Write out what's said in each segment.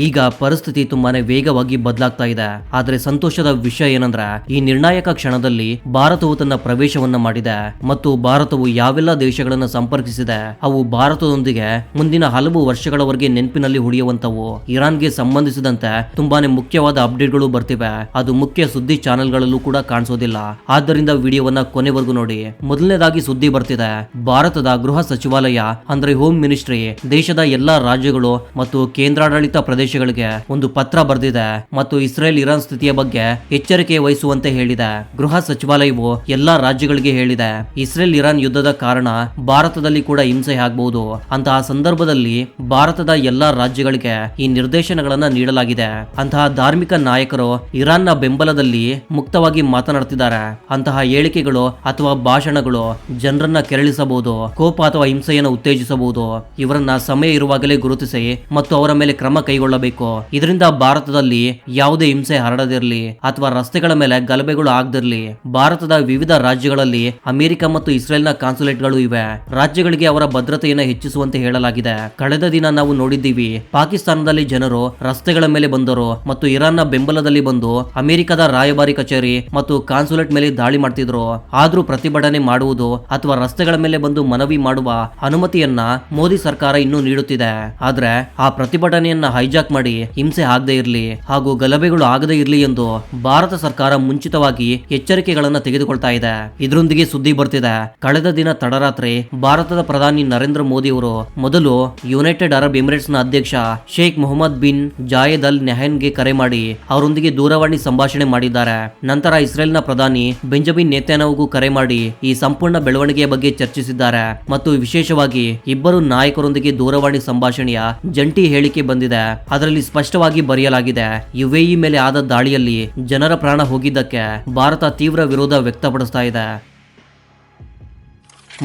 ಈಗ ಪರಿಸ್ಥಿತಿ ತುಂಬಾನೇ ವೇಗವಾಗಿ ಬದಲಾಗ್ತಾ ಇದೆ. ಆದ್ರೆ ಸಂತೋಷದ ವಿಷಯ ಏನಂದ್ರೆ ಈ ನಿರ್ಣಾಯಕ ಕ್ಷಣದಲ್ಲಿ ಭಾರತವು ತನ್ನ ಪ್ರವೇಶವನ್ನ ಮಾಡಿದೆ ಮತ್ತು ಭಾರತವು ಯಾವೆಲ್ಲ ದೇಶಗಳನ್ನ ಸಂಪರ್ಕಿಸಿದೆ ಅವು ಭಾರತದೊಂದಿಗೆ ಮುಂದಿನ ಹಲವು ವರ್ಷಗಳವರೆಗೆ ನೆನಪಿನಲ್ಲಿ ಉಳಿಯುವಂತವು. ಇರಾನ್ಗೆ ಸಂಬಂಧಿಸಿದಂತೆ ತುಂಬಾನೇ ಮುಖ್ಯವಾದ ಅಪ್ಡೇಟ್ಗಳು ಬರ್ತಿವೆ. ಅದು ಮುಖ್ಯ ಸುದ್ದಿ ಚಾನೆಲ್ಗಳಲ್ಲೂ ಕೂಡ ಕಾಣಿಸೋದಿಲ್ಲ. ಆದ್ದರಿಂದ ವಿಡಿಯೋವನ್ನ ಕೊನೆವರೆಗೂ ನೋಡಿ. ಮೊದಲನೇದಾಗಿ ಸುದ್ದಿ ಬರ್ತಿದೆ. ಭಾರತದ ಗೃಹ ಸಚಿವಾಲಯ ಅಂದ್ರೆ ಹೋಮ್ ಮಿನಿಸ್ಟ್ರಿ ದೇಶದ ಎಲ್ಲಾ ರಾಜ್ಯಗಳು ಮತ್ತು ಕೇಂದ್ರಾಡಳಿತ ಪ್ರದೇಶಗಳಿಗೆ ಒಂದು ಪತ್ರ ಬರೆದಿದೆ ಮತ್ತು ಇಸ್ರೇಲ್ ಇರಾನ್ ಸ್ಥಿತಿಯ ಬಗ್ಗೆ ಎಚ್ಚರಿಕೆ ವಹಿಸುವಂತೆ ಹೇಳಿದೆ. ಗೃಹ ಸಚಿವಾಲಯವು ಎಲ್ಲಾ ರಾಜ್ಯಗಳಿಗೆ ಹೇಳಿದೆ, ಇಸ್ರೇಲ್ ಇರಾನ್ ಯುದ್ಧದ ಕಾರಣ ಭಾರತದಲ್ಲಿ ಕೂಡ ಹಿಂಸೆ ಆಗಬಹುದು. ಅಂತಹ ಸಂದರ್ಭದಲ್ಲಿ ಭಾರತದ ಎಲ್ಲಾ ರಾಜ್ಯಗಳಿಗೆ ಈ ನಿರ್ದೇಶನಗಳನ್ನ ನೀಡಲಾಗಿದೆ. ಅಂತಹ ಧಾರ್ಮಿಕ ನಾಯಕರು ಇರಾನ್ನ ಬೆಂಬಲದಲ್ಲಿ ಮುಕ್ತವಾಗಿ ಮಾತನಾಡುತ್ತಿದ್ದಾರೆ. ಅಂತಹ ಹೇಳಿಕೆಗಳು ಅಥವಾ ಭಾಷಣಗಳು ಜನರನ್ನ ಕೆರಳಿಸಬಹುದು, ಕೋಪ ಅಥವಾ ಹಿಂಸೆಯನ್ನು ಉತ್ತೇಜಿಸಬಹುದು. ಇವರನ್ನ ಸಮಯ ಇರುವಾಗಲೇ ಗುರುತಿಸಿ ಮತ್ತು ಅವರ ಮೇಲೆ ಕ್ರಮ ಕೈಗೊಳ್ಳಬೇಕು. ಇದರಿಂದ ಭಾರತದಲ್ಲಿ ಯಾವುದೇ ಹಿಂಸೆ ಹರಡದಿರಲಿ ಅಥವಾ ರಸ್ತೆಗಳ ಮೇಲೆ ಗಲಭೆಗಳು ಆಗದಿರಲಿ. ಭಾರತದ ವಿವಿಧ ರಾಜ್ಯಗಳಲ್ಲಿ ಅಮೆರಿಕ ಮತ್ತು ಇಸ್ರೇಲ್ನ ಕಾನ್ಸುಲೇಟ್ಗಳು ಇವೆ. ರಾಜ್ಯಗಳಿಗೆ ಅವರ ಭದ್ರತೆಯನ್ನು ಹೆಚ್ಚಿಸುವಂತೆ ಹೇಳಲಾಗಿದೆ. ಕಳೆದ ದಿನ ನಾವು ನೋಡಿದ್ದೀವಿ, ಪಾಕಿಸ್ತಾನದಲ್ಲಿ ಜನರು ರಸ್ತೆಗಳ ಮೇಲೆ ಬಂದರು ಮತ್ತು ಇರಾನ್ನ ಬೆಂಬಲದಲ್ಲಿ ಬಂದು ಅಮೆರಿಕದ ರಾಯಭಾರಿ ಕಚೇರಿ ಮತ್ತು ಕಾನ್ಸುಲೇಟ್ ಮೇಲೆ ದಾಳಿ ಮಾಡ್ತಿದ್ರು. ಆದ್ರೂ ಪ್ರತಿಭಟನೆ ಮಾಡುವುದು ಅಥವಾ ರಸ್ತೆಗಳ ಮೇಲೆ ಬಂದು ಮನವಿ ಮಾಡುವ ಅನುಮತಿಯನ್ನ ಮೋದಿ ಸರ್ಕಾರ ಇನ್ನೂ ನೀಡುತ್ತಿದೆ. ಆದ್ರೆ ಆ ಪ್ರತಿಭಟನೆಯನ್ನ ಹೈಜಾಕ್ ಮಾಡಿ ಹಿಂಸೆ ಆಗದೆ ಇರಲಿ ಹಾಗೂ ಗಲಭೆಗಳು ಆಗದೆ ಇರಲಿ ಎಂದು ಭಾರತ ಸರ್ಕಾರ ಮುಂಚಿತವಾಗಿ ಎಚ್ಚರಿಕೆಗಳನ್ನ ತೆಗೆದುಕೊಳ್ತಾ ಇದೆ. ಇದರೊಂದಿಗೆ ಸುದ್ದಿ ಬರ್ತಿದೆ, ಕಳೆದ ದಿನ ತಡರಾತ್ರಿ ಭಾರತದ ಪ್ರಧಾನಿ ನರೇಂದ್ರ ಮೋದಿ ಅವರು ಮೊದಲು ಯುನೈಟೆಡ್ ಅರಬ್ ಎಮಿರೇಟ್ಸ್ ನ ಅಧ್ಯಕ್ಷ Sheikh Mohammed bin Zayed Al Nahyan ಗೆ ಕರೆ ಮಾಡಿ ಅವರೊಂದಿಗೆ ದೂರವಾಣಿ ಸಂಭಾಷಣೆ ಮಾಡಿದ್ದಾರೆ. ನಂತರ ಇಸ್ರೇಲ್ನ ಪ್ರಧಾನಿ ಬೆಂಜಮಿನ್ ನೇತನ್ಯಾಹುಗೂ ಕರೆ ಮಾಡಿ ಈ ಸಂಪೂರ್ಣ ಬೆಳವಣಿಗೆಯ ಬಗ್ಗೆ ಚರ್ಚಿಸಿದ್ದಾರೆ ಮತ್ತು ವಿಶೇಷವಾಗಿ ಇಬ್ಬರು ನಾಯಕರೊಂದಿಗೆ ದೂರವಾಣಿ ಸಂಭಾಷಣೆಯ ಜಂಟಿ ಹೇಳಿಕೆ ಬಂದಿದೆ. ಅದರಲ್ಲಿ ಸ್ಪಷ್ಟವಾಗಿ ಬರೆಯಲಾಗಿದೆ, ಯುಎಇ ಮೇಲೆ ಆದ ದಾಳಿಯಲ್ಲಿ ಜನರ ಪ್ರಾಣ ಹೋಗಿದ್ದಕ್ಕೆ ಭಾರತ ತೀವ್ರ ವಿರೋಧ ವ್ಯಕ್ತಪಡಿಸ್ತಾ ಇದೆ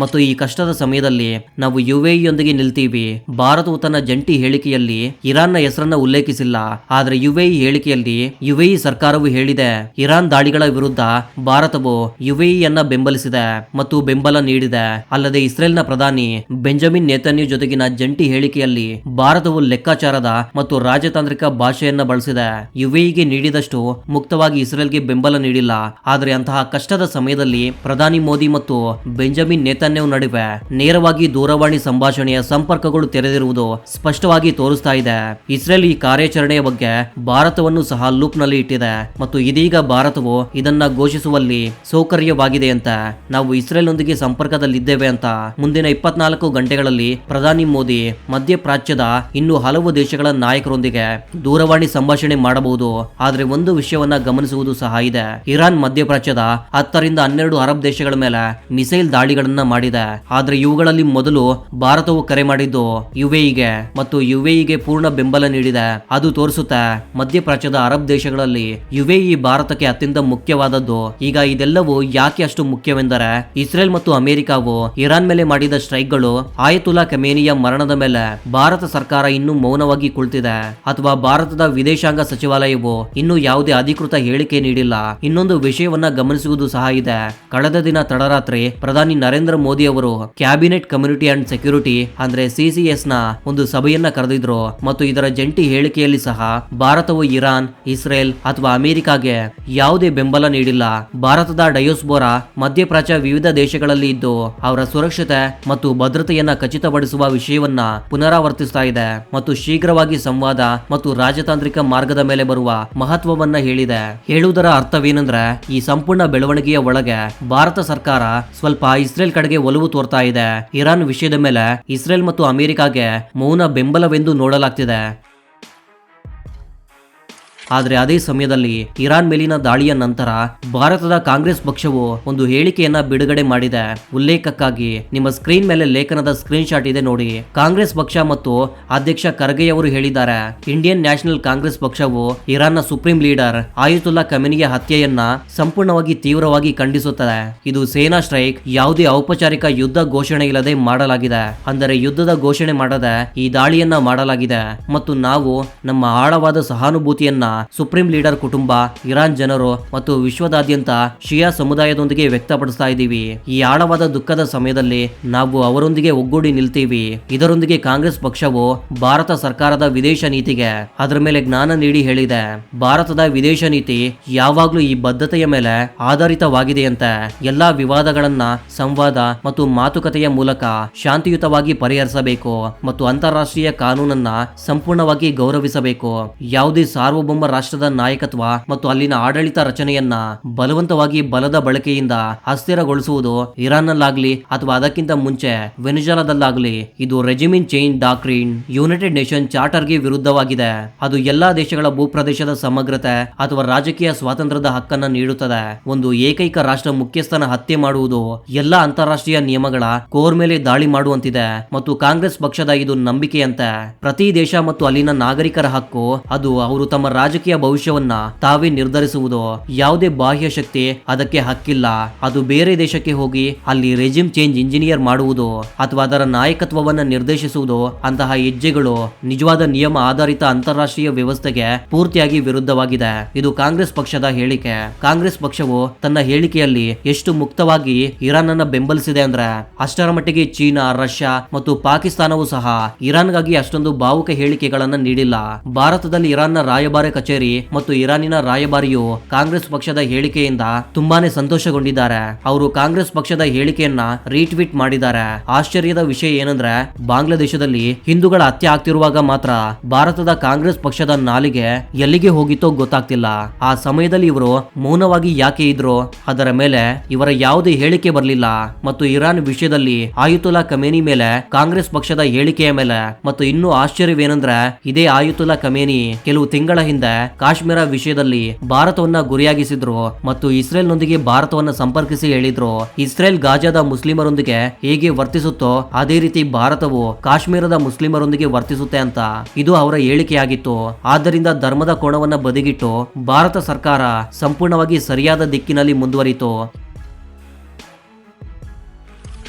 ಮತ್ತು ಈ ಕಷ್ಟದ ಸಮಯದಲ್ಲಿ ನಾವು ಯುಎಇಯೊಂದಿಗೆ ನಿಲ್ತೀವಿ. ಭಾರತವು ತನ್ನ ಜಂಟಿ ಹೇಳಿಕೆಯಲ್ಲಿ ಇರಾನ್ನ ಹೆಸರನ್ನ ಉಲ್ಲೇಖಿಸಿಲ್ಲ. ಆದರೆ ಯುಎಇ ಹೇಳಿಕೆಯಲ್ಲಿ ಯುಎಇ ಸರ್ಕಾರವು ಹೇಳಿದೆ, ಇರಾನ್ ದಾಳಿಗಳ ವಿರುದ್ಧ ಭಾರತವು ಯುಎಇಯನ್ನ ಬೆಂಬಲಿಸಿದೆ ಮತ್ತು ಬೆಂಬಲ ನೀಡಿದೆ. ಅಲ್ಲದೆ ಇಸ್ರೇಲ್ನ ಪ್ರಧಾನಿ ಬೆಂಜಮಿನ್ ನೇತನ್ಯಾಹು ಜೊತೆಗಿನ ಜಂಟಿ ಹೇಳಿಕೆಯಲ್ಲಿ ಭಾರತವು ಲೆಕ್ಕಾಚಾರದ ಮತ್ತು ರಾಜತಾಂತ್ರಿಕ ಭಾಷೆಯನ್ನ ಬಳಸಿದೆ. ಯುಎಇಗೆ ನೀಡಿದಷ್ಟು ಮುಕ್ತವಾಗಿ ಇಸ್ರೇಲ್ಗೆ ಬೆಂಬಲ ನೀಡಿಲ್ಲ. ಆದರೆ ಅಂತಹ ಕಷ್ಟದ ಸಮಯದಲ್ಲಿ ಪ್ರಧಾನಿ ಮೋದಿ ಮತ್ತು ಬೆಂಜಮಿನ್ ನೇತನ್ಯಾಹು ನಡುವೆ ನೇರವಾಗಿ ದೂರವಾಣಿ ಸಂಭಾಷಣೆಯ ಸಂಪರ್ಕಗಳು ತೆರೆದಿರುವುದು ಸ್ಪಷ್ಟವಾಗಿ ತೋರಿಸ್ತಾ ಇದೆ. ಇಸ್ರೇಲ್ ಈ ಕಾರ್ಯಾಚರಣೆಯ ಬಗ್ಗೆ ಭಾರತವನ್ನು ಸಹ ಲೂಪ್ ನಲ್ಲಿ ಇಟ್ಟಿದೆ ಮತ್ತು ಇದೀಗ ಭಾರತವು ಇದನ್ನ ಘೋಷಿಸುವಲ್ಲಿ ಸೌಕರ್ಯವಾಗಿದೆ ಅಂತ, ನಾವು ಇಸ್ರೇಲ್ ನೊಂದಿಗೆ ಸಂಪರ್ಕದಲ್ಲಿದ್ದೇವೆ ಅಂತ. ಮುಂದಿನ 24 ಗಂಟೆಗಳಲ್ಲಿ ಪ್ರಧಾನಿ ಮೋದಿ ಮಧ್ಯಪ್ರಾಚ್ಯದ ಇನ್ನೂ ಹಲವು ದೇಶಗಳ ನಾಯಕರೊಂದಿಗೆ ದೂರವಾಣಿ ಸಂಭಾಷಣೆ ಮಾಡಬಹುದು. ಆದ್ರೆ ಒಂದು ವಿಷಯವನ್ನ ಗಮನಿಸುವುದು ಸಹ ಇದೆ, ಇರಾನ್ ಮಧ್ಯಪ್ರಾಚ್ಯದ 10 ರಿಂದ 12 ಅರಬ್ ದೇಶಗಳ ಮೇಲೆ ಮಿಸೈಲ್ ದಾಳಿಗಳನ್ನ ಮಾಡಿದೆ. ಆದ್ರೆ ಇವುಗಳಲ್ಲಿ ಮೊದಲು ಭಾರತವು ಕರೆ ಮಾಡಿದ್ದು ಯುಎಇಗೆ ಮತ್ತು ಯುಎಇಗೆ ಪೂರ್ಣ ಬೆಂಬಲ ನೀಡಿದೆ. ಅದು ತೋರಿಸುತ್ತೆ ಮಧ್ಯಪ್ರಾಚ್ಯದ ಅರಬ್ ದೇಶಗಳಲ್ಲಿ ಯುಎಇ ಭಾರತಕ್ಕೆ ಅತ್ಯಂತ ಮುಖ್ಯವಾದದ್ದು. ಈಗ ಇದೆಲ್ಲವೂ ಯಾಕೆ ಅಷ್ಟು ಮುಖ್ಯವೆಂದರೆ ಇಸ್ರೇಲ್ ಮತ್ತು ಅಮೆರಿಕವು ಇರಾನ್ ಮೇಲೆ ಮಾಡಿದ ಸ್ಟ್ರೈಕ್ಗಳು, ಆಯತುಲ್ಲಾ ಖಮೇನಿಯ ಮರಣದ ಮೇಲೆ ಭಾರತ ಸರ್ಕಾರ ಇನ್ನೂ ಮೌನವಾಗಿ ಕುಳಿತಿದೆ ಅಥವಾ ಭಾರತದ ವಿದೇಶಾಂಗ ಸಚಿವಾಲಯವು ಇನ್ನೂ ಯಾವುದೇ ಅಧಿಕೃತ ಹೇಳಿಕೆ ನೀಡಿಲ್ಲ. ಇನ್ನೊಂದು ವಿಷಯವನ್ನ ಗಮನಿಸುವುದು ಸಹ ಇದೆ. ಕಳೆದ ದಿನ ತಡರಾತ್ರಿ ಪ್ರಧಾನಿ ನರೇಂದ್ರ ಮೋದಿ ಅವರು ಕ್ಯಾಬಿನೆಟ್ ಕಮ್ಯುನಿಟಿ ಅಂಡ್ ಸೆಕ್ಯೂರಿಟಿ ಅಂದ್ರೆ ಸಿಸಿಎಸ್ ನ ಒಂದು ಸಭೆಯನ್ನ ಕರೆದಿದ್ರು ಮತ್ತು ಇದರ ಜಂಟಿ ಹೇಳಿಕೆಯಲ್ಲಿ ಸಹ ಭಾರತವು ಇರಾನ್, ಇಸ್ರೇಲ್ ಅಥವಾ ಅಮೆರಿಕಾಗೆ ಯಾವುದೇ ಬೆಂಬಲ ನೀಡಿಲ್ಲ. ಭಾರತದ ಡಯೋಸ್ಪೋರಾ ಮಧ್ಯಪ್ರಾಚ್ಯ ವಿವಿಧ ದೇಶಗಳಲ್ಲಿ ಇದ್ದು ಅವರ ಸುರಕ್ಷತೆ ಮತ್ತು ಭದ್ರತೆಯನ್ನ ಖಚಿತಪಡಿಸುವ ವಿಷಯವನ್ನ ಪುನರಾವರ್ತಿಸ್ತಾ ಇದೆ ಮತ್ತು ಶೀಘ್ರವಾಗಿ ಸಂವಾದ ಮತ್ತು ರಾಜತಾಂತ್ರಿಕ ಮಾರ್ಗದ ಮೇಲೆ ಬರುವ ಮಹತ್ವವನ್ನ ಹೇಳಿದೆ. ಹೇಳುವುದರ ಅರ್ಥವೇನೆಂದ್ರೆ ಈ ಸಂಪೂರ್ಣ ಬೆಳವಣಿಗೆಯ ಒಳಗೆ ಭಾರತ ಸರ್ಕಾರ ಸ್ವಲ್ಪ ಇಸ್ರೇಲ್ ಕಡೆಗೆ ಒಲವು ತೋರ್ತಾ ಇದೆ. ಇರಾನ್ ವಿಷಯದ ಮೇಲೆ ಇಸ್ರೇಲ್ ಮತ್ತು ಅಮೆರಿಕಾಗೆ ಮೌನ ಬೆಂಬಲವೆಂದು ನೋಡಲಾಗ್ತಿದೆ. ಆದರೆ ಅದೇ ಸಮಯದಲ್ಲಿ ಇರಾನ್ ಮೇಲಿನ ದಾಳಿಯ ನಂತರ ಭಾರತದ ಕಾಂಗ್ರೆಸ್ ಪಕ್ಷವು ಒಂದು ಹೇಳಿಕೆಯನ್ನ ಬಿಡುಗಡೆ ಮಾಡಿದೆ. ಉಲ್ಲೇಖಕ್ಕಾಗಿ ನಿಮ್ಮ ಸ್ಕ್ರೀನ್ ಮೇಲೆ ಲೇಖನದ ಸ್ಕ್ರೀನ್ ಶಾಟ್ ಇದೆ ನೋಡಿ. ಕಾಂಗ್ರೆಸ್ ಪಕ್ಷ ಮತ್ತು ಅಧ್ಯಕ್ಷ ಖರ್ಗೆ ಅವರು ಹೇಳಿದ್ದಾರೆ, ಇಂಡಿಯನ್ ನ್ಯಾಷನಲ್ ಕಾಂಗ್ರೆಸ್ ಪಕ್ಷವು ಇರಾನ್ನ ಸುಪ್ರೀಂ ಲೀಡರ್ ಆಯತುಲ್ಲಾ ಖಮೇನಿಯ ಹತ್ಯೆಯನ್ನ ಸಂಪೂರ್ಣವಾಗಿ ತೀವ್ರವಾಗಿ ಖಂಡಿಸುತ್ತದೆ. ಇದು ಸೇನಾ ಸ್ಟ್ರೈಕ್, ಯಾವುದೇ ಔಪಚಾರಿಕ ಯುದ್ಧ ಘೋಷಣೆ ಇಲ್ಲದೆ ಮಾಡಲಾಗಿದೆ. ಅಂದರೆ ಯುದ್ಧದ ಘೋಷಣೆ ಮಾಡದೆ ಈ ದಾಳಿಯನ್ನ ಮಾಡಲಾಗಿದೆ ಮತ್ತು ನಾವು ನಮ್ಮ ಆಳವಾದ ಸಹಾನುಭೂತಿಯನ್ನ ಸುಪ್ರೀಂ ಲೀಡರ್ ಕುಟುಂಬ, ಇರಾನ್ ಜನರು ಮತ್ತು ವಿಶ್ವದಾದ್ಯಂತ ಶಿಯಾ ಸಮುದಾಯದೊಂದಿಗೆ ವ್ಯಕ್ತಪಡಿಸ್ತಾ ಇದ್ದೀವಿ. ಈ ಆಳವಾದ ದುಃಖದ ಸಮಯದಲ್ಲಿ ನಾವು ಅವರೊಂದಿಗೆ ಒಗ್ಗೂಡಿ ನಿಲ್ತೀವಿ. ಇದರೊಂದಿಗೆ ಕಾಂಗ್ರೆಸ್ ಪಕ್ಷವು ಭಾರತ ಸರ್ಕಾರದ ವಿದೇಶ ನೀತಿಗೆ ಅದರ ಮೇಲೆ ಜ್ಞಾನ ನೀಡಿ ಹೇಳಿದೆ. ಭಾರತದ ವಿದೇಶ ನೀತಿ ಯಾವಾಗ್ಲೂ ಈ ಬದ್ಧತೆಯ ಮೇಲೆ ಆಧಾರಿತವಾಗಿದೆಯಂತೆ. ಎಲ್ಲಾ ವಿವಾದಗಳನ್ನ ಸಂವಾದ ಮತ್ತು ಮಾತುಕತೆಯ ಮೂಲಕ ಶಾಂತಿಯುತವಾಗಿ ಪರಿಹರಿಸಬೇಕು ಮತ್ತು ಅಂತಾರಾಷ್ಟ್ರೀಯ ಕಾನೂನನ್ನ ಸಂಪೂರ್ಣವಾಗಿ ಗೌರವಿಸಬೇಕು. ಯಾವುದೇ ಸಾರ್ವಭೌಮ ರಾಷ್ಟ್ರದ ನಾಯಕತ್ವ ಮತ್ತು ಅಲ್ಲಿನ ಆಡಳಿತ ರಚನೆಯನ್ನ ಬಲವಂತವಾಗಿ ಬಲದ ಬಳಕೆಯಿಂದ ಅಸ್ಥಿರಗೊಳಿಸುವುದು ಇರಾನ್ನಲ್ಲಾಗ್ಲಿ ಅಥವಾ ಅದಕ್ಕಿಂತ ಮುಂಚೆ ವೆನಿಜುಲಾದಲ್ಲಾಗ್ಲಿ ಇದು ರೆಜಿಮಿನ್ ಚೇಂಜ್ ಡಾಕ್ಟ್ರಿನ್ ಯುನೈಟೆಡ್ ನೇಷನ್ ಚಾರ್ಟರ್ಗೆ ವಿರುದ್ಧವಾಗಿದೆ. ಅದು ಎಲ್ಲಾ ದೇಶಗಳ ಭೂಪ್ರದೇಶದ ಸಮಗ್ರತೆ ಅಥವಾ ರಾಜಕೀಯ ಸ್ವಾತಂತ್ರ್ಯದ ಹಕ್ಕನ್ನ ನೀಡುತ್ತದೆ. ಒಂದು ಏಕೈಕ ರಾಷ್ಟ್ರ ಮುಖ್ಯಸ್ಥನ ಹತ್ಯೆ ಮಾಡುವುದು ಎಲ್ಲಾ ಅಂತಾರಾಷ್ಟ್ರೀಯ ನಿಯಮಗಳ ಕೋರ್ ಮೇಲೆ ದಾಳಿ ಮಾಡುವಂತಿದೆ ಮತ್ತು ಕಾಂಗ್ರೆಸ್ ಪಕ್ಷದ ಇದು ನಂಬಿಕೆಯಂತೆ. ಪ್ರತಿ ದೇಶ ಮತ್ತು ಅಲ್ಲಿನ ನಾಗರಿಕರ ಹಕ್ಕು ಅದು ಅವರು ತಮ್ಮ ರಾಜಕೀಯ ಭವಿಷ್ಯವನ್ನ ತಾವೇ ನಿರ್ಧರಿಸುವುದು. ಯಾವುದೇ ಬಾಹ್ಯ ಶಕ್ತಿ ಅದಕ್ಕೆ ಹಕ್ಕಿಲ್ಲ. ಅದು ಬೇರೆ ದೇಶಕ್ಕೆ ಹೋಗಿ ಅಲ್ಲಿ ರೆಜಿಮ್ ಚೇಂಜ್ ಇಂಜಿನಿಯರ್ ಮಾಡುವುದು ಅಥವಾ ಅದರ ನಾಯಕತ್ವವನ್ನ ನಿರ್ದೇಶಿಸುವುದು ಅಂತಹ ಹೆಜ್ಜೆಗಳು ನಿಜವಾದ ನಿಯಮ ಆಧಾರಿತ ಅಂತಾರಾಷ್ಟ್ರೀಯ ವ್ಯವಸ್ಥೆಗೆ ಪೂರ್ತಿಯಾಗಿ ವಿರುದ್ಧವಾಗಿದೆ. ಇದು ಕಾಂಗ್ರೆಸ್ ಪಕ್ಷದ ಹೇಳಿಕೆ. ಕಾಂಗ್ರೆಸ್ ಪಕ್ಷವು ತನ್ನ ಹೇಳಿಕೆಯಲ್ಲಿ ಎಷ್ಟು ಮುಕ್ತವಾಗಿ ಇರಾನ್ ಅನ್ನ ಬೆಂಬಲಿಸಿದೆ ಅಂದ್ರೆ ಅಷ್ಟರ ಮಟ್ಟಿಗೆ ಚೀನಾ, ರಷ್ಯಾ ಮತ್ತು ಪಾಕಿಸ್ತಾನವೂ ಸಹ ಇರಾನ್ಗಾಗಿ ಅಷ್ಟೊಂದು ಭಾವುಕ ಹೇಳಿಕೆಗಳನ್ನ ನೀಡಿಲ್ಲ. ಭಾರತದಲ್ಲಿ ಇರಾನ್ನ ರಾಯಭಾರ ಕಚೇರಿ ಮತ್ತು ಇರಾನಿನ ರಾಯಭಾರಿಯು ಕಾಂಗ್ರೆಸ್ ಪಕ್ಷದ ಹೇಳಿಕೆಯಿಂದ ತುಂಬಾನೇ ಸಂತೋಷಗೊಂಡಿದ್ದಾರೆ. ಅವರು ಕಾಂಗ್ರೆಸ್ ಪಕ್ಷದ ಹೇಳಿಕೆಯನ್ನ ರೀಟ್ವೀಟ್ ಮಾಡಿದ್ದಾರೆ. ಆಶ್ಚರ್ಯದ ವಿಷಯ ಏನಂದ್ರೆ ಬಾಂಗ್ಲಾದೇಶದಲ್ಲಿ ಹಿಂದೂಗಳ ಹತ್ಯೆ ಆಗ್ತಿರುವಾಗ ಮಾತ್ರ ಭಾರತದ ಕಾಂಗ್ರೆಸ್ ಪಕ್ಷದ ನಾಲಿಗೆ ಎಲ್ಲಿಗೆ ಹೋಗಿತ್ತೋ ಗೊತ್ತಾಗ್ತಿಲ್ಲ. ಆ ಸಮಯದಲ್ಲಿ ಇವರು ಮೌನವಾಗಿ ಯಾಕೆ ಇದ್ರು? ಅದರ ಮೇಲೆ ಇವರ ಯಾವುದೇ ಹೇಳಿಕೆ ಬರಲಿಲ್ಲ. ಮತ್ತು ಇರಾನ್ ವಿಷಯದಲ್ಲಿ ಆಯುತುಲ್ಲಾ ಖಮೇನಿ ಮೇಲೆ ಕಾಂಗ್ರೆಸ್ ಪಕ್ಷದ ಹೇಳಿಕೆಯ ಮೇಲೆ ಮತ್ತು ಇನ್ನೂ ಆಶ್ಚರ್ಯವೇನೆಂದ್ರೆ ಇದೇ ಆಯುತುಲ್ಲಾ ಖಮೇನಿ ಕೆಲವು ತಿಂಗಳ ಹಿಂದೆ ಕಾಶ್ಮೀರ ವಿಷಯದಲ್ಲಿ ಭಾರತವನ್ನ ಗುರಿಯಾಗಿಸಿದ್ರು ಮತ್ತು ಇಸ್ರೇಲ್ನೊಂದಿಗೆ ಭಾರತವನ್ನ ಸಂಪರ್ಕಿಸಿ ಹೇಳಿದ್ರು, ಇಸ್ರೇಲ್ ಗಾಜಾದ ಮುಸ್ಲಿಮರೊಂದಿಗೆ ಹೇಗೆ ವರ್ತಿಸುತ್ತೋ ಅದೇ ರೀತಿ ಭಾರತವು ಕಾಶ್ಮೀರದ ಮುಸ್ಲಿಮರೊಂದಿಗೆ ವರ್ತಿಸುತ್ತೆ ಅಂತ. ಇದು ಅವರ ಹೇಳಿಕೆಯಾಗಿತ್ತು. ಆದ್ದರಿಂದ ಧರ್ಮದ ಕೋಣವನ್ನ ಬದಿಗಿಟ್ಟು ಭಾರತ ಸರ್ಕಾರ ಸಂಪೂರ್ಣವಾಗಿ ಸರಿಯಾದ ದಿಕ್ಕಿನಲ್ಲಿ ಮುಂದುವರಿತು.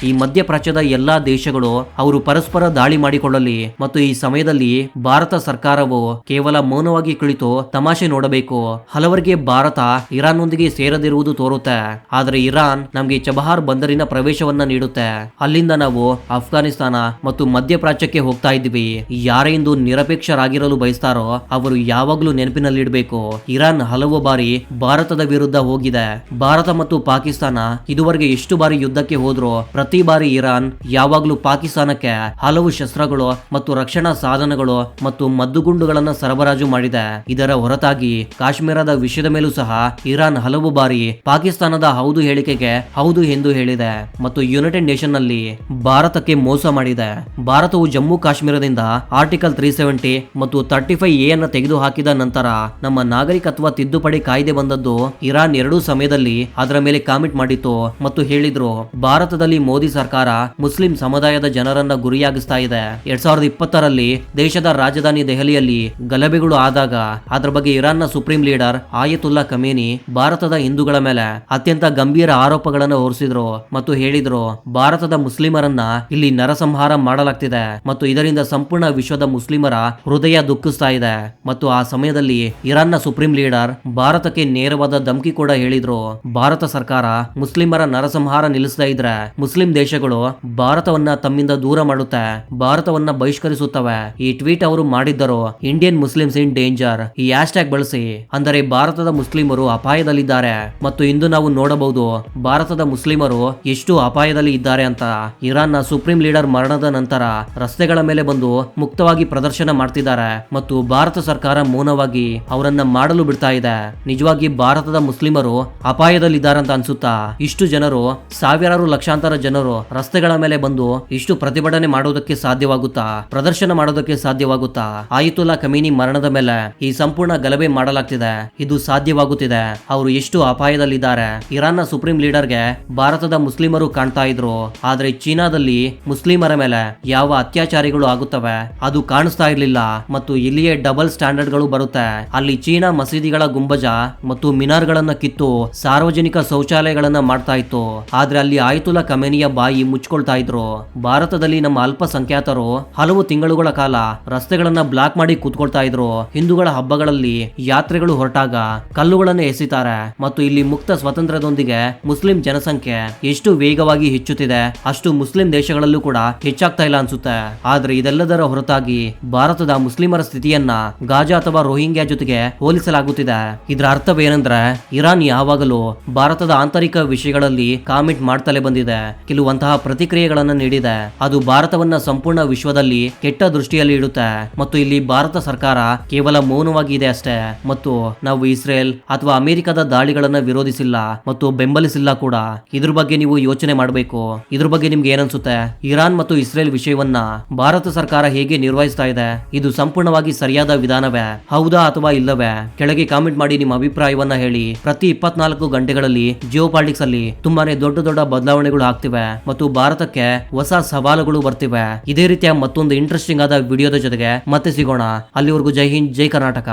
ಈ ಮಧ್ಯಪ್ರಾಚ್ಯದ ಎಲ್ಲಾ ದೇಶಗಳು ಅವರು ಪರಸ್ಪರ ದಾಳಿ ಮಾಡಿಕೊಳ್ಳಲಿ ಮತ್ತು ಈ ಸಮಯದಲ್ಲಿ ಭಾರತ ಸರ್ಕಾರವು ಕೇವಲ ಮೌನವಾಗಿ ಕುಳಿತು ತಮಾಷೆ ನೋಡಬೇಕು. ಹಲವರಿಗೆ ಭಾರತ ಇರಾನ್ನೊಂದಿಗೆ ಸೇರದಿರುವುದು ತೋರುತ್ತೆ, ಆದರೆ ಇರಾನ್ ನಮಗೆ ಚಬಹಾರ್ ಬಂದರಿನ ಪ್ರವೇಶವನ್ನ ನೀಡುತ್ತೆ. ಅಲ್ಲಿಂದ ನಾವು ಅಫ್ಘಾನಿಸ್ತಾನ ಮತ್ತು ಮಧ್ಯಪ್ರಾಚ್ಯಕ್ಕೆ ಹೋಗ್ತಾ ಇದ್ವಿ. ಯಾರೇ ಇಂದು ನಿರಪೇಕ್ಷರಾಗಿರಲು ಬಯಸ್ತಾರೋ ಅವರು ಯಾವಾಗ್ಲೂ ನೆನಪಿನಲ್ಲಿಡಬೇಕು, ಇರಾನ್ ಹಲವು ಬಾರಿ ಭಾರತದ ವಿರುದ್ಧ ಹೋಗಿದೆ. ಭಾರತ ಮತ್ತು ಪಾಕಿಸ್ತಾನ ಇದುವರೆಗೆ ಎಷ್ಟು ಬಾರಿ ಯುದ್ಧಕ್ಕೆ ಹೋದ್ರು ಪ್ರತಿ ಬಾರಿ ಇರಾನ್ ಯಾವಾಗ್ಲೂ ಪಾಕಿಸ್ತಾನಕ್ಕೆ ಹಲವು ಶಸ್ತ್ರಗಳು ಮತ್ತು ರಕ್ಷಣಾ ಸಾಧನಗಳು ಮತ್ತು ಮದ್ದುಗುಂಡುಗಳನ್ನ ಸರಬರಾಜು ಮಾಡಿದೆ. ಇದರ ಹೊರತಾಗಿ ಕಾಶ್ಮೀರದ ವಿಷಯದ ಮೇಲೂ ಸಹ ಇರಾನ್ ಹಲವು ಬಾರಿ ಪಾಕಿಸ್ತಾನದ ಹೌದು ಹೇಳಿಕೆಗೆ ಹೌದು ಎಂದು ಹೇಳಿದೆ ಮತ್ತು ಯುನೈಟೆಡ್ ನೇಷನ್ ನಲ್ಲಿ ಭಾರತಕ್ಕೆ ಮೋಸ ಮಾಡಿದೆ. ಭಾರತವು ಜಮ್ಮು ಕಾಶ್ಮೀರದಿಂದ ಆರ್ಟಿಕಲ್ 370 ಮತ್ತು 35A ಅನ್ನು ತೆಗೆದುಹಾಕಿದ ನಂತರ ನಮ್ಮ ನಾಗರಿಕತ್ವ ತಿದ್ದುಪಡಿ ಕಾಯ್ದೆ ಬಂದದ್ದು ಇರಾನ್ ಎರಡೂ ಸಮಯದಲ್ಲಿ ಅದರ ಮೇಲೆ ಕಾಮೆಂಟ್ ಮಾಡಿತ್ತು ಮತ್ತು ಹೇಳಿದ್ರು ಭಾರತದಲ್ಲಿ ಮೋದಿ ಸರ್ಕಾರ ಮುಸ್ಲಿಂ ಸಮುದಾಯದ ಜನರನ್ನ ಗುರಿಯಾಗಿಸ್ತಾ ಇದೆ. 2020ರಲ್ಲಿ ದೇಶದ ರಾಜಧಾನಿ ದೆಹಲಿಯಲ್ಲಿ ಗಲಭೆಗಳು ಆದಾಗ ಅದರ ಬಗ್ಗೆ ಇರಾನ್ನ ಸುಪ್ರೀಂ ಲೀಡರ್ ಆಯತುಲ್ಲಾ ಖಮೇನಿ ಭಾರತದ ಹಿಂದೂಗಳ ಮೇಲೆ ಅತ್ಯಂತ ಗಂಭೀರ ಆರೋಪಗಳನ್ನು ಹೊರಿಸಿದ್ರು ಮತ್ತು ಹೇಳಿದ್ರು ಭಾರತದ ಮುಸ್ಲಿಮರನ್ನ ಇಲ್ಲಿ ನರಸಂಹಾರ ಮಾಡಲಾಗ್ತಿದೆ ಮತ್ತು ಇದರಿಂದ ಸಂಪೂರ್ಣ ವಿಶ್ವದ ಮುಸ್ಲಿಮರ ಹೃದಯ ದುಃಖಿಸ್ತಾ ಇದೆ. ಮತ್ತು ಆ ಸಮಯದಲ್ಲಿ ಇರಾನ್ನ ಸುಪ್ರೀಂ ಲೀಡರ್ ಭಾರತಕ್ಕೆ ನೇರವಾದ ಧಮಕಿ ಕೂಡ ಹೇಳಿದ್ರು, ಭಾರತ ಸರ್ಕಾರ ಮುಸ್ಲಿಮರ ನರಸಂಹಾರ ನಿಲ್ಲಿಸದೇ ಇದ್ರೆ ಮುಸ್ಲಿಂ ದೇಶಗಳು ಭಾರತವನ್ನ ತಮ್ಮಿಂದ ದೂರ ಮಾಡುತ್ತೆ, ಭಾರತವನ್ನ ಬಹಿಷ್ಕರಿಸುತ್ತವೆ. ಈ ಟ್ವೀಟ್ ಅವರು ಮಾಡಿದ್ದರು ಇಂಡಿಯನ್ ಮುಸ್ಲಿಮ್ಸ್ ಇನ್ ಡೇಂಜರ್. ಈ ಹ್ಯಾಶ್ಟ್ಯಾಗ್ ಬಳಸಿ, ಅಂದರೆ ಭಾರತದ ಮುಸ್ಲಿಮರು ಅಪಾಯದಲ್ಲಿದ್ದಾರೆ ಮತ್ತು ಇಂದು ನಾವು ನೋಡಬಹುದು ಭಾರತದ ಮುಸ್ಲಿಮರು ಎಷ್ಟು ಅಪಾಯದಲ್ಲಿ ಇದ್ದಾರೆ ಅಂತ. ಇರಾನ್ನ ಸುಪ್ರೀಂ ಲೀಡರ್ ಮರಣದ ನಂತರ ರಸ್ತೆಗಳ ಮೇಲೆ ಬಂದು ಮುಕ್ತವಾಗಿ ಪ್ರದರ್ಶನ ಮಾಡ್ತಿದ್ದಾರೆ ಮತ್ತು ಭಾರತ ಸರ್ಕಾರ ಮೌನವಾಗಿ ಅವರನ್ನ ಮಾಡಲು ಬಿಡ್ತಾ ಇದೆ. ನಿಜವಾಗಿ ಭಾರತದ ಮುಸ್ಲಿಮರು ಅಪಾಯದಲ್ಲಿದ್ದಾರೆ ಅಂತ ಅನ್ಸುತ್ತಾ? ಇಷ್ಟು ಜನರು, ಸಾವಿರಾರು ಲಕ್ಷಾಂತರ ಜನರು ರಸ್ತೆಗಳ ಮೇಲೆ ಬಂದು ಇಷ್ಟು ಪ್ರತಿಭಟನೆ ಮಾಡೋದಕ್ಕೆ ಸಾಧ್ಯವಾಗುತ್ತಾ? ಪ್ರದರ್ಶನ ಮಾಡೋದಕ್ಕೆ ಸಾಧ್ಯವಾಗುತ್ತಾ? ಆಯತುಲ್ಲಾ ಖಮೇನಿ ಮರಣದ ಮೇಲೆ ಈ ಸಂಪೂರ್ಣ ಗಲಭೆ ಮಾಡಲಾಗ್ತಿದೆ. ಇದು ಸಾಧ್ಯವಾಗುತ್ತಿದೆ. ಅವರು ಎಷ್ಟು ಅಪಾಯದಲ್ಲಿದ್ದಾರೆ. ಇರಾನ್ನ ಸುಪ್ರೀಂ ಲೀಡರ್ಗೆ ಭಾರತದ ಮುಸ್ಲಿಮರು ಕಾಣ್ತಾ ಇದ್ರು, ಆದ್ರೆ ಚೀನಾದಲ್ಲಿ ಮುಸ್ಲಿಮರ ಮೇಲೆ ಯಾವ ಅತ್ಯಾಚಾರಿಗಳು ಆಗುತ್ತವೆ ಅದು ಕಾಣಿಸ್ತಾ ಇರ್ಲಿಲ್ಲ. ಮತ್ತು ಇಲ್ಲಿಯೇ ಡಬಲ್ ಸ್ಟ್ಯಾಂಡರ್ಡ್ ಗಳು ಬರುತ್ತೆ. ಅಲ್ಲಿ ಚೀನಾ ಮಸೀದಿಗಳ ಗುಂಬಜ ಮತ್ತು ಮಿನಾರ್ಗಳನ್ನ ಕಿತ್ತು ಸಾರ್ವಜನಿಕ ಶೌಚಾಲಯಗಳನ್ನ ಮಾಡ್ತಾ ಇತ್ತು, ಆದ್ರೆ ಅಲ್ಲಿ ಆಯತುಲ್ಲಾ ಖಮೇನಿಯ ಪ್ರಧಾನಿಯ ಬಾಯಿ ಮುಚ್ಕೊಳ್ತಾ ಇದ್ರು. ಭಾರತದಲ್ಲಿ ನಮ್ಮ ಅಲ್ಪಸಂಖ್ಯಾತರು ಹಲವು ತಿಂಗಳುಗಳ ಕಾಲ ರಸ್ತೆಗಳನ್ನ ಬ್ಲಾಕ್ ಮಾಡಿ ಕೂತ್ಕೊಳ್ತಾ ಇದ್ರು. ಹಿಂದೂಗಳ ಹಬ್ಬಗಳಲ್ಲಿ ಯಾತ್ರೆಗಳು ಹೊರಟಾಗ ಕಲ್ಲುಗಳನ್ನು ಎಸಿತಾರೆ. ಮತ್ತು ಇಲ್ಲಿ ಮುಕ್ತ ಸ್ವಾತಂತ್ರ್ಯದೊಂದಿಗೆ ಮುಸ್ಲಿಂ ಜನಸಂಖ್ಯೆ ಎಷ್ಟು ವೇಗವಾಗಿ ಹೆಚ್ಚುತ್ತಿದೆ ಅಷ್ಟು ಮುಸ್ಲಿಂ ದೇಶಗಳಲ್ಲೂ ಕೂಡ ಹೆಚ್ಚಾಗ್ತಾ ಇಲ್ಲ ಅನ್ಸುತ್ತೆ. ಆದ್ರೆ ಇದೆಲ್ಲದರ ಹೊರತಾಗಿ ಭಾರತದ ಮುಸ್ಲಿಮರ ಸ್ಥಿತಿಯನ್ನ ಗಾಜಾ ಅಥವಾ ರೋಹಿಂಗ್ಯಾ ಜೊತೆಗೆ ಹೋಲಿಸಲಾಗುತ್ತಿದೆ. ಇದರ ಅರ್ಥವೇನೆಂದ್ರೆ ಇರಾನ್ ಯಾವಾಗಲೂ ಭಾರತದ ಆಂತರಿಕ ವಿಷಯಗಳಲ್ಲಿ ಕಾಮೆಂಟ್ ಮಾಡ್ತಲೇ ಬಂದಿದೆ, ಕೆಲವಂತಹ ಪ್ರತಿಕ್ರಿಯೆಗಳನ್ನು ನೀಡಿದೆ. ಅದು ಭಾರತವನ್ನ ಸಂಪೂರ್ಣ ವಿಶ್ವದಲ್ಲಿ ಕೆಟ್ಟ ದೃಷ್ಟಿಯಲ್ಲಿ ಇಡುತ್ತೆ. ಮತ್ತು ಇಲ್ಲಿ ಭಾರತ ಸರ್ಕಾರ ಕೇವಲ ಮೌನವಾಗಿ ಇದೆ ಅಷ್ಟೇ. ಮತ್ತು ನಾವು ಇಸ್ರೇಲ್ ಅಥವಾ ಅಮೆರಿಕದ ದಾಳಿಗಳನ್ನ ವಿರೋಧಿಸಿಲ್ಲ ಮತ್ತು ಬೆಂಬಲಿಸಿಲ್ಲ ಕೂಡ. ಇದ್ರ ಬಗ್ಗೆ ನೀವು ಯೋಚನೆ ಮಾಡಬೇಕು. ಇದ್ರ ಬಗ್ಗೆ ನಿಮ್ಗೆ ಏನನ್ಸುತ್ತೆ? ಇರಾನ್ ಮತ್ತು ಇಸ್ರೇಲ್ ವಿಷಯವನ್ನ ಭಾರತ ಸರ್ಕಾರ ಹೇಗೆ ನಿರ್ವಹಿಸ್ತಾ ಇದೆ? ಇದು ಸಂಪೂರ್ಣವಾಗಿ ಸರಿಯಾದ ವಿಧಾನವೇ? ಹೌದಾ ಅಥವಾ ಇಲ್ಲವೇ? ಕೆಳಗೆ ಕಾಮೆಂಟ್ ಮಾಡಿ ನಿಮ್ಮ ಅಭಿಪ್ರಾಯವನ್ನ ಹೇಳಿ. ಪ್ರತಿ 24 ಗಂಟೆಗಳಲ್ಲಿ ಜಿಯೋ ಪಾಲಿಟಿಕ್ಸ್ ಅಲ್ಲಿ ತುಂಬಾನೇ ದೊಡ್ಡ ದೊಡ್ಡ ಬದಲಾವಣೆಗಳು ಆಗ್ತಿವೆ ಮತ್ತು ಭಾರತಕ್ಕೆ ಹೊಸ ಸವಾಲುಗಳು ಬರ್ತಿವೆ. ಇದೇ ರೀತಿಯ ಮತ್ತೊಂದು ಇಂಟ್ರೆಸ್ಟಿಂಗ್ ಆದ ವಿಡಿಯೋದ ಜೊತೆಗೆ ಮತ್ತೆ ಸಿಗೋಣ. ಅಲ್ಲಿವರೆಗೂ ಜೈ ಹಿಂದ್, ಜೈ ಕರ್ನಾಟಕ.